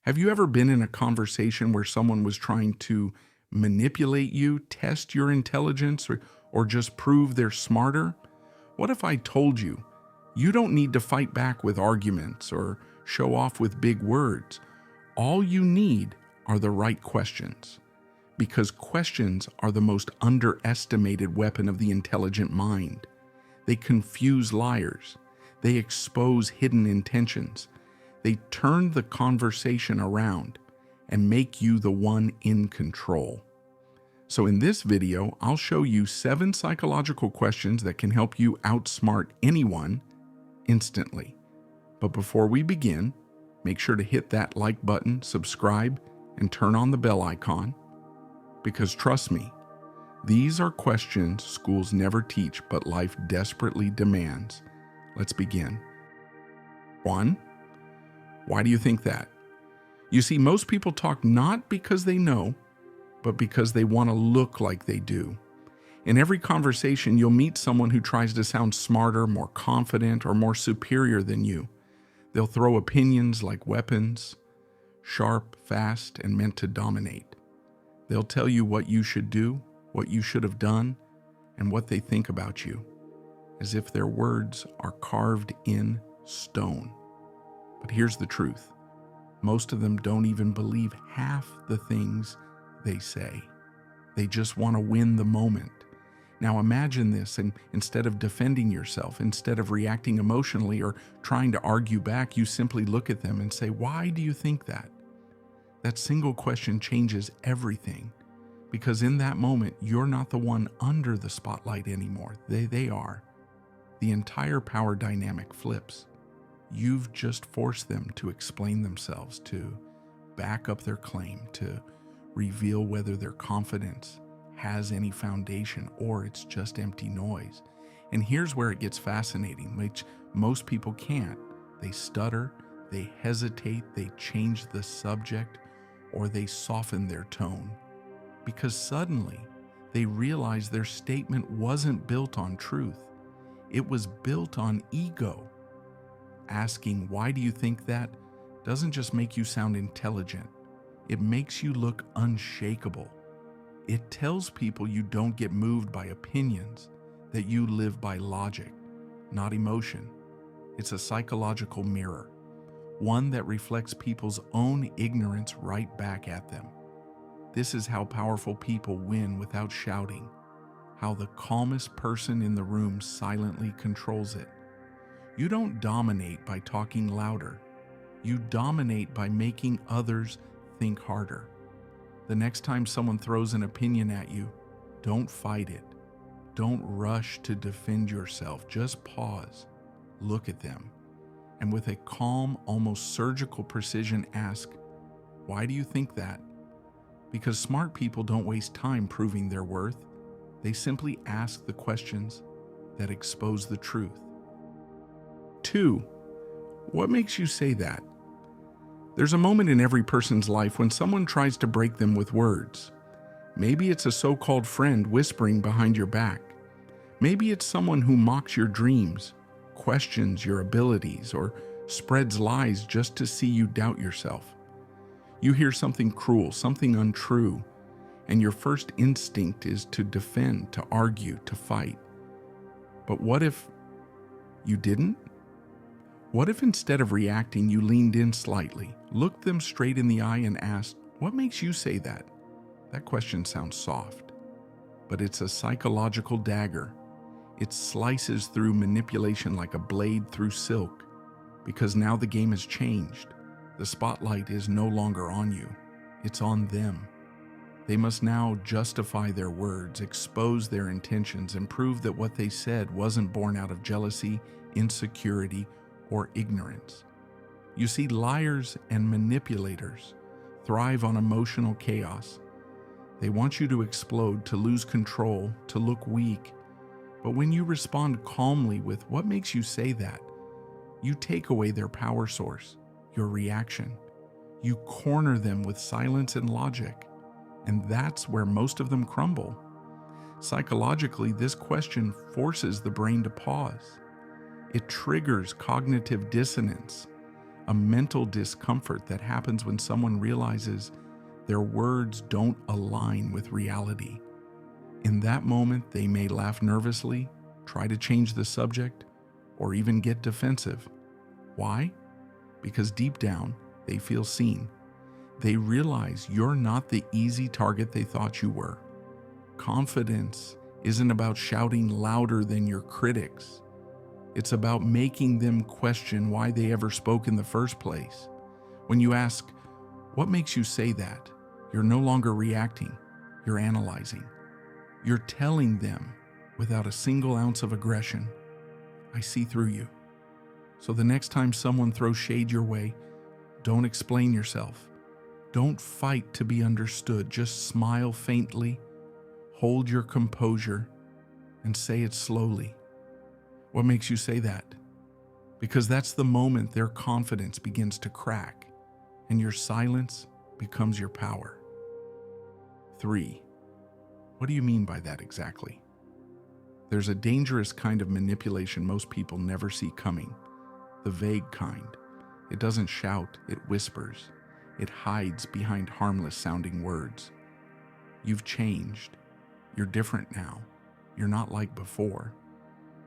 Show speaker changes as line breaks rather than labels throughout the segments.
Have you ever been in a conversation where someone was trying to manipulate you, test your intelligence, or just prove they're smarter? What if I told you you don't need to fight back with arguments or show off with big words? All you need are the right questions, because questions are the most underestimated weapon of the intelligent mind. They confuse liars. They expose hidden intentions. They turn the conversation around and make you the one in control. So in this video, I'll show you 7 psychological questions that can help you outsmart anyone instantly. But before we begin, make sure to hit that like button, subscribe, and turn on the bell icon. Because trust me, these are questions schools never teach, but life desperately demands. Let's begin. 1. Why do you think that? You see, most people talk not because they know, but because they want to look like they do. In every conversation, you'll meet someone who tries to sound smarter, more confident, or more superior than you. They'll throw opinions like weapons, sharp, fast, and meant to dominate. They'll tell you what you should do, what you should have done, and what they think about you, as if their words are carved in stone. But here's the truth. Most of them don't even believe half the things they say. They just want to win the moment. Now imagine this, and instead of defending yourself, instead of reacting emotionally or trying to argue back, you simply look at them and say, "Why do you think that?" That single question changes everything, because in that moment, you're not the one under the spotlight anymore. They are. The entire power dynamic flips. You've just forced them to explain themselves, to back up their claim, to reveal whether their confidence has any foundation or it's just empty noise. And here's where it gets fascinating, which most people can't. They stutter, they hesitate, they change the subject, or they soften their tone. Because suddenly, they realize their statement wasn't built on truth. It was built on ego. Asking, "Why do you think that?" doesn't just make you sound intelligent. It makes you look unshakable. It tells people you don't get moved by opinions, that you live by logic, not emotion. It's a psychological mirror, one that reflects people's own ignorance right back at them. This is how powerful people win without shouting, how the calmest person in the room silently controls it. You don't dominate by talking louder. You dominate by making others think harder. The next time someone throws an opinion at you, don't fight it. Don't rush to defend yourself. Just pause, look at them, and with a calm, almost surgical precision ask, "Why do you think that?" Because smart people don't waste time proving their worth. They simply ask the questions that expose the truth. 2. What makes you say that? There's a moment in every person's life when someone tries to break them with words. Maybe it's a so-called friend whispering behind your back. Maybe it's someone who mocks your dreams, questions your abilities, or spreads lies just to see you doubt yourself. You hear something cruel, something untrue, and your first instinct is to defend, to argue, to fight. But what if you didn't? What if instead of reacting, you leaned in slightly, looked them straight in the eye and asked, "What makes you say that?" That question sounds soft, but it's a psychological dagger. It slices through manipulation like a blade through silk, because now the game has changed. The spotlight is no longer on you. It's on them. They must now justify their words, expose their intentions, and prove that what they said wasn't born out of jealousy, insecurity, or ignorance. You see, liars and manipulators thrive on emotional chaos. They want you to explode, to lose control, to look weak. But when you respond calmly with, "What makes you say that?" you take away their power source, your reaction. You corner them with silence and logic, and that's where most of them crumble. Psychologically, this question forces the brain to pause. It triggers cognitive dissonance, a mental discomfort that happens when someone realizes their words don't align with reality. In that moment, they may laugh nervously, try to change the subject, or even get defensive. Why? Because deep down, they feel seen. They realize you're not the easy target they thought you were. Confidence isn't about shouting louder than your critics. It's about making them question why they ever spoke in the first place. When you ask, "What makes you say that?" you're no longer reacting, you're analyzing. You're telling them, without a single ounce of aggression, "I see through you." So the next time someone throws shade your way, don't explain yourself. Don't fight to be understood. Just smile faintly, hold your composure, and say it slowly. What makes you say that? Because that's the moment their confidence begins to crack, and your silence becomes your power. 3. What do you mean by that exactly? There's a dangerous kind of manipulation most people never see coming, the vague kind. It doesn't shout, it whispers. It hides behind harmless-sounding words. You've changed. You're different now. You're not like before.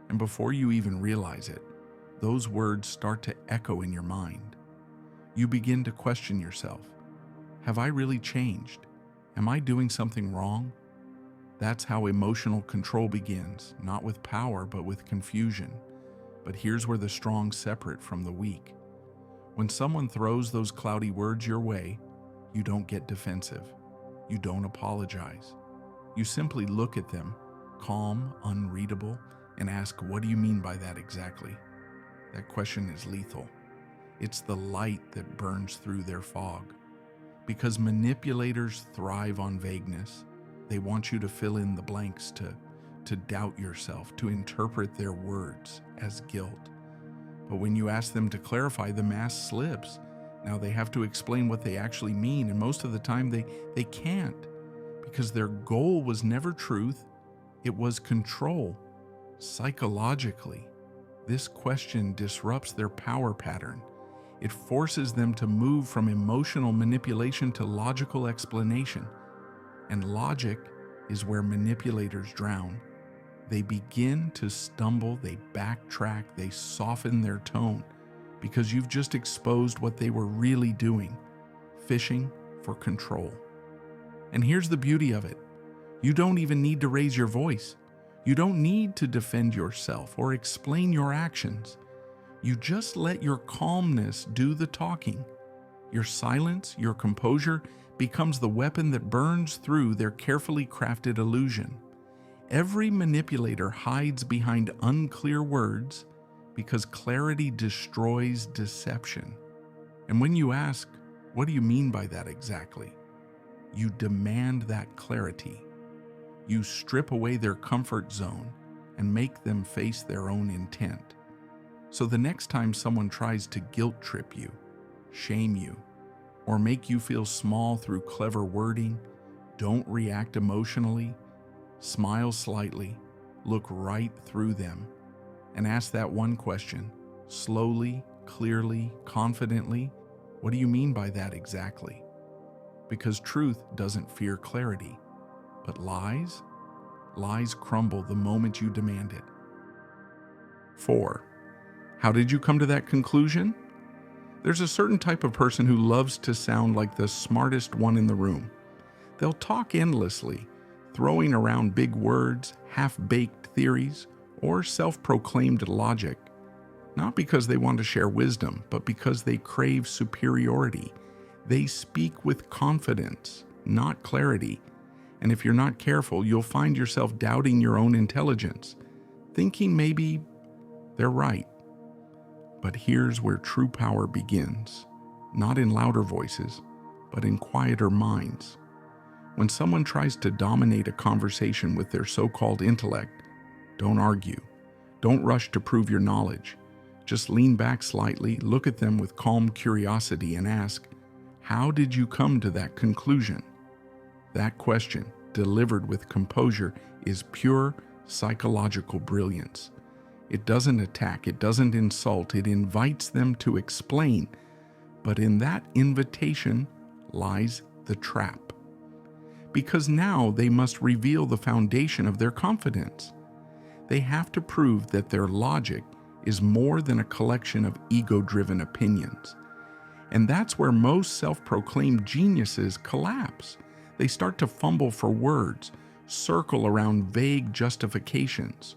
And before you even realize it, those words start to echo in your mind. You begin to question yourself. Have I really changed? Am I doing something wrong? That's how emotional control begins, not with power, but with confusion. But here's where the strong separate from the weak. When someone throws those cloudy words your way, you don't get defensive. You don't apologize. You simply look at them, calm, unreadable, and ask, "What do you mean by that exactly?" That question is lethal. It's the light that burns through their fog. Because manipulators thrive on vagueness. They want you to fill in the blanks, to doubt yourself, to interpret their words as guilt. But when you ask them to clarify, the mask slips. Now they have to explain what they actually mean, and most of the time they can't, because their goal was never truth, it was control. Psychologically, this question disrupts their power pattern. It forces them to move from emotional manipulation to logical explanation. And logic is where manipulators drown. They begin to stumble, they backtrack, they soften their tone, because you've just exposed what they were really doing, fishing for control. And here's the beauty of it. You don't even need to raise your voice. You don't need to defend yourself or explain your actions. You just let your calmness do the talking. Your silence, your composure, becomes the weapon that burns through their carefully crafted illusion. Every manipulator hides behind unclear words because clarity destroys deception. And when you ask, "What do you mean by that exactly?" you demand that clarity. You strip away their comfort zone and make them face their own intent. So the next time someone tries to guilt trip you, shame you, or make you feel small through clever wording, don't react emotionally. Smile slightly, look right through them, and ask that one question, slowly, clearly, confidently. What do you mean by that exactly? Because truth doesn't fear clarity, but lies crumble the moment you demand it. 4. How did you come to that conclusion? There's a certain type of person who loves to sound like the smartest one in the room. They'll talk endlessly, throwing around big words, half-baked theories, or self-proclaimed logic, not because they want to share wisdom, but because they crave superiority. They speak with confidence, not clarity, and if you're not careful, you'll find yourself doubting your own intelligence, thinking maybe they're right. But here's where true power begins, not in louder voices, but in quieter minds. When someone tries to dominate a conversation with their so-called intellect, don't argue. Don't rush to prove your knowledge. Just lean back slightly, look at them with calm curiosity, and ask, "How did you come to that conclusion?" That question, delivered with composure, is pure psychological brilliance. It doesn't attack, it doesn't insult, it invites them to explain, But in that invitation lies the trap. Because now they must reveal the foundation of their confidence. They have to prove that their logic is more than a collection of ego-driven opinions. And that's where most self-proclaimed geniuses collapse. They start to fumble for words, circle around vague justifications,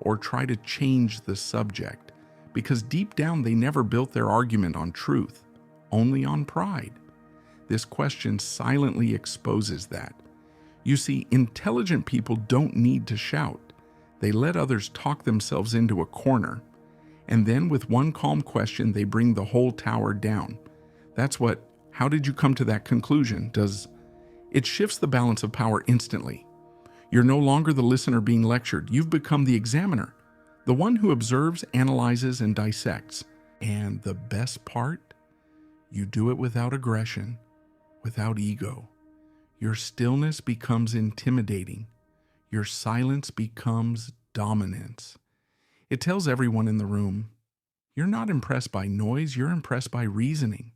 or try to change the subject, because deep down they never built their argument on truth, only on pride. This question silently exposes that. You see, intelligent people don't need to shout. They let others talk themselves into a corner, and then with one calm question, they bring the whole tower down. That's what, how did you come to that conclusion? It shifts the balance of power instantly. You're no longer the listener being lectured. You've become the examiner, the one who observes, analyzes, and dissects. And the best part? You do it without aggression, without ego. Your stillness becomes intimidating. Your silence becomes dominance. It tells everyone in the room, you're not impressed by noise, you're impressed by reasoning.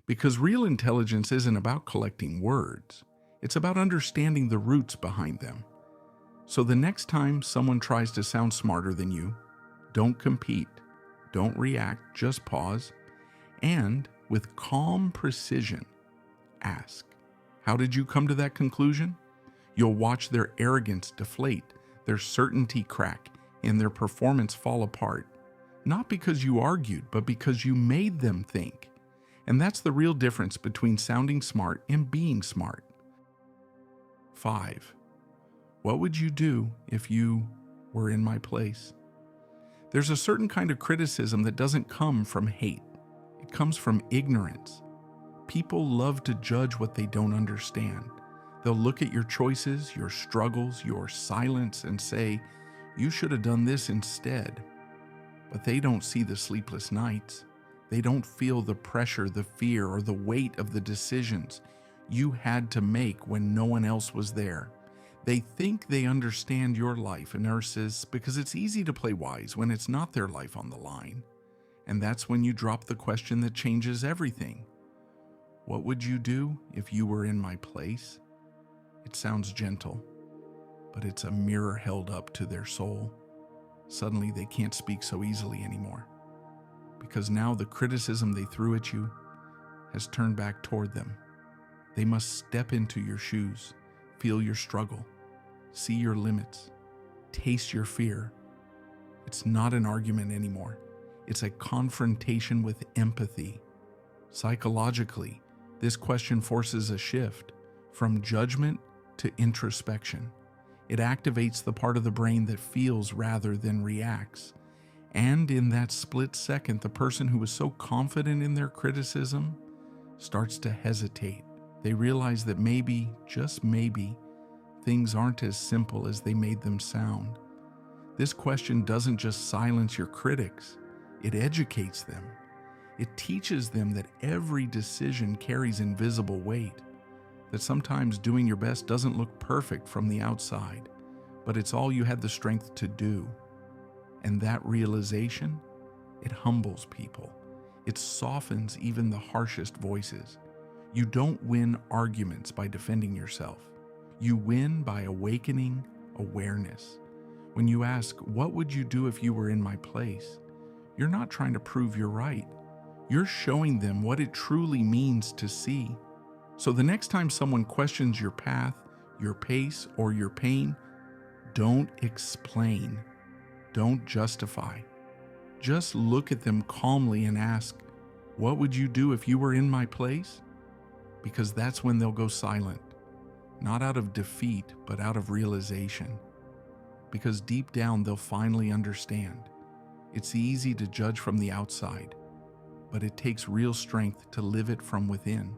Because real intelligence isn't about collecting words. It's about understanding the roots behind them. So the next time someone tries to sound smarter than you, don't compete, don't react, just pause, and with calm precision, ask, how did you come to that conclusion? You'll watch their arrogance deflate, their certainty crack, and their performance fall apart. Not because you argued, but because you made them think. And that's the real difference between sounding smart and being smart. 5. What would you do if you were in my place? There's a certain kind of criticism that doesn't come from hate. It comes from ignorance. People love to judge what they don't understand. They'll look at your choices, your struggles, your silence, and say, you should have done this instead. But they don't see the sleepless nights. They don't feel the pressure, the fear, or the weight of the decisions you had to make when no one else was there. They think they understand your life, nurses, because it's easy to play wise when it's not their life on the line. And that's when you drop the question that changes everything. What would you do if you were in my place? It sounds gentle, but it's a mirror held up to their soul. Suddenly they can't speak so easily anymore, because now the criticism they threw at you has turned back toward them. They must step into your shoes, feel your struggle, see your limits, taste your fear. It's not an argument anymore. It's a confrontation with empathy. Psychologically, this question forces a shift from judgment to introspection. It activates the part of the brain that feels rather than reacts. And in that split second, the person who was so confident in their criticism starts to hesitate. They realize that maybe, just maybe, things aren't as simple as they made them sound. This question doesn't just silence your critics, it educates them. It teaches them that every decision carries invisible weight, that sometimes doing your best doesn't look perfect from the outside, but it's all you had the strength to do. And that realization, it humbles people. It softens even the harshest voices. You don't win arguments by defending yourself. You win by awakening awareness. When you ask, what would you do if you were in my place? You're not trying to prove you're right. You're showing them what it truly means to see. So the next time someone questions your path, your pace, or your pain, don't explain. Don't justify. Just look at them calmly and ask, what would you do if you were in my place? Because that's when they'll go silent, not out of defeat, but out of realization. Because deep down, they'll finally understand. It's easy to judge from the outside, but it takes real strength to live it from within.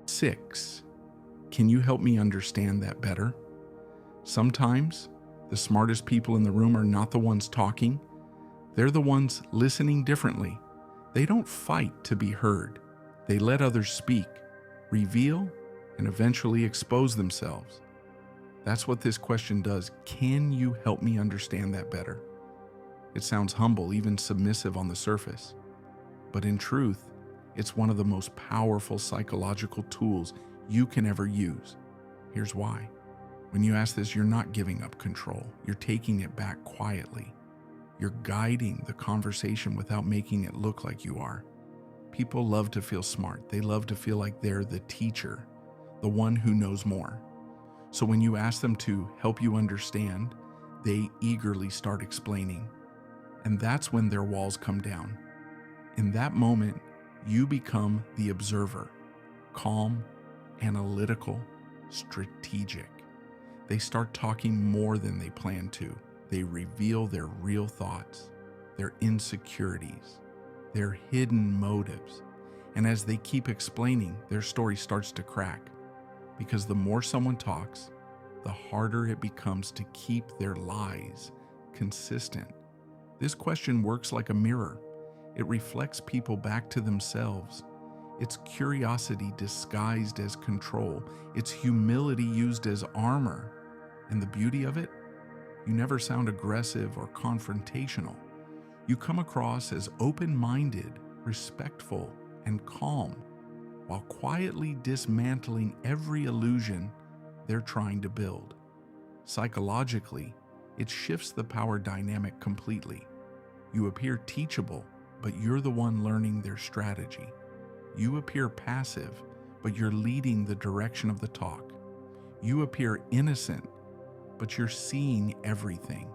6. Can you help me understand that better? Sometimes, the smartest people in the room are not the ones talking. They're the ones listening differently. They don't fight to be heard. They let others speak, reveal, and eventually expose themselves. That's what this question does. Can you help me understand that better? It sounds humble, even submissive on the surface. But in truth, it's one of the most powerful psychological tools you can ever use. Here's why. When you ask this, you're not giving up control. You're taking it back quietly. You're guiding the conversation without making it look like you are. People love to feel smart. They love to feel like they're the teacher, the one who knows more. So when you ask them to help you understand, they eagerly start explaining. And that's when their walls come down. In that moment, you become the observer, calm, analytical, strategic. They start talking more than they plan to. They reveal their real thoughts, their insecurities, their hidden motives. And as they keep explaining, their story starts to crack. Because the more someone talks, the harder it becomes to keep their lies consistent. This question works like a mirror. It reflects people back to themselves. It's curiosity disguised as control. It's humility used as armor. And the beauty of it? You never sound aggressive or confrontational. You come across as open-minded, respectful, and calm, while quietly dismantling every illusion they're trying to build. Psychologically, it shifts the power dynamic completely. You appear teachable, but you're the one learning their strategy. You appear passive, but you're leading the direction of the talk. You appear innocent, but you're seeing everything.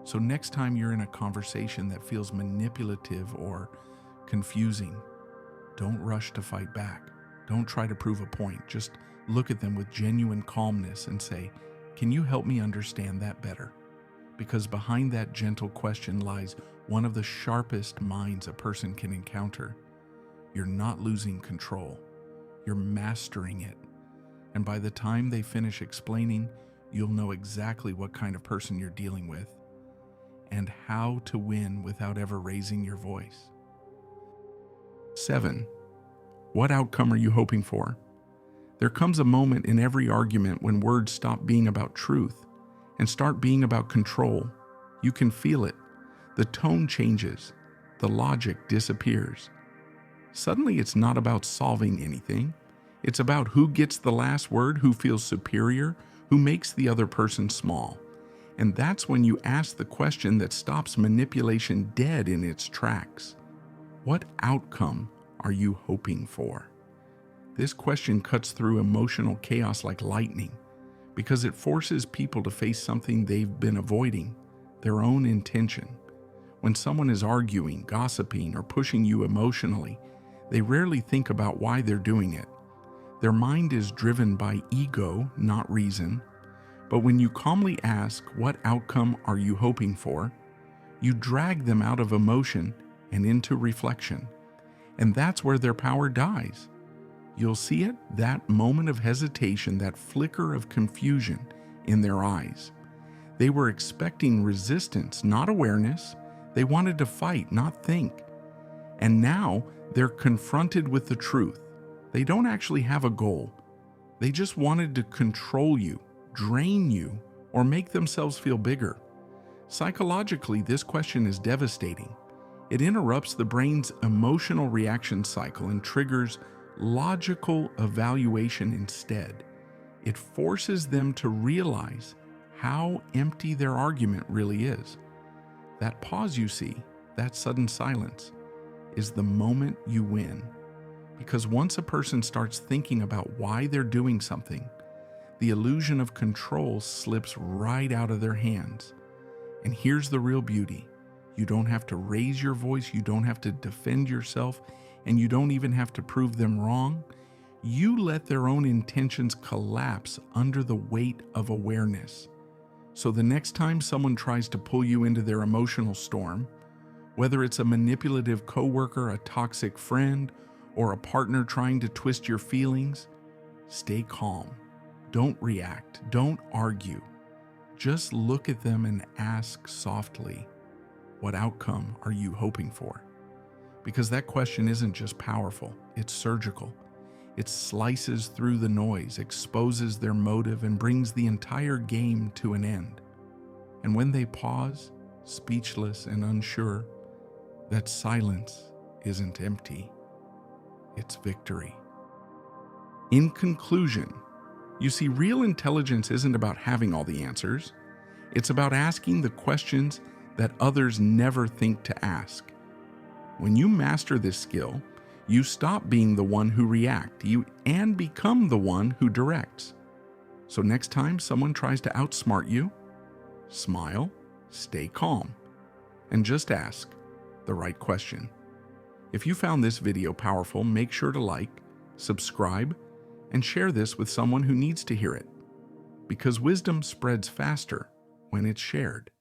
So next time you're in a conversation that feels manipulative or confusing, don't rush to fight back. Don't try to prove a point. Just look at them with genuine calmness and say, "Can you help me understand that better?" Because behind that gentle question lies one of the sharpest minds a person can encounter. You're not losing control. You're mastering it. And by the time they finish explaining, you'll know exactly what kind of person you're dealing with and how to win without ever raising your voice. 7. What outcome are you hoping for? There comes a moment in every argument when words stop being about truth and start being about control. You can feel it. The tone changes. The logic disappears. Suddenly, it's not about solving anything. It's about who gets the last word, who feels superior, who makes the other person small. And that's when you ask the question that stops manipulation dead in its tracks. What outcome are you hoping for? This question cuts through emotional chaos like lightning because it forces people to face something they've been avoiding, their own intention. When someone is arguing, gossiping, or pushing you emotionally, they rarely think about why they're doing it. Their mind is driven by ego, not reason. But when you calmly ask, "What outcome are you hoping for?" you drag them out of emotion and into reflection. And that's where their power dies. You'll see it, that moment of hesitation, that flicker of confusion in their eyes. They were expecting resistance, not awareness. They wanted to fight, not think. And now they're confronted with the truth. They don't actually have a goal. They just wanted to control you, drain you, or make themselves feel bigger. Psychologically, this question is devastating. It interrupts the brain's emotional reaction cycle and triggers logical evaluation instead. It forces them to realize how empty their argument really is. That pause you see, that sudden silence, is the moment you win. Because once a person starts thinking about why they're doing something, the illusion of control slips right out of their hands. And here's the real beauty. You don't have to raise your voice, you don't have to defend yourself, and you don't even have to prove them wrong. You let their own intentions collapse under the weight of awareness. So the next time someone tries to pull you into their emotional storm, whether it's a manipulative coworker, a toxic friend, or a partner trying to twist your feelings, stay calm. Don't react. Don't argue. Just look at them and ask softly, "What outcome are you hoping for?" Because that question isn't just powerful, it's surgical. It slices through the noise, exposes their motive, and brings the entire game to an end. And when they pause, speechless and unsure, that silence isn't empty, it's victory. In conclusion, you see, real intelligence isn't about having all the answers. It's about asking the questions that others never think to ask. When you master this skill, you stop being the one who reacts and become the one who directs. So next time someone tries to outsmart you, smile, stay calm, and just ask the right question. If you found this video powerful, make sure to like, subscribe, and share this with someone who needs to hear it, because wisdom spreads faster when it's shared.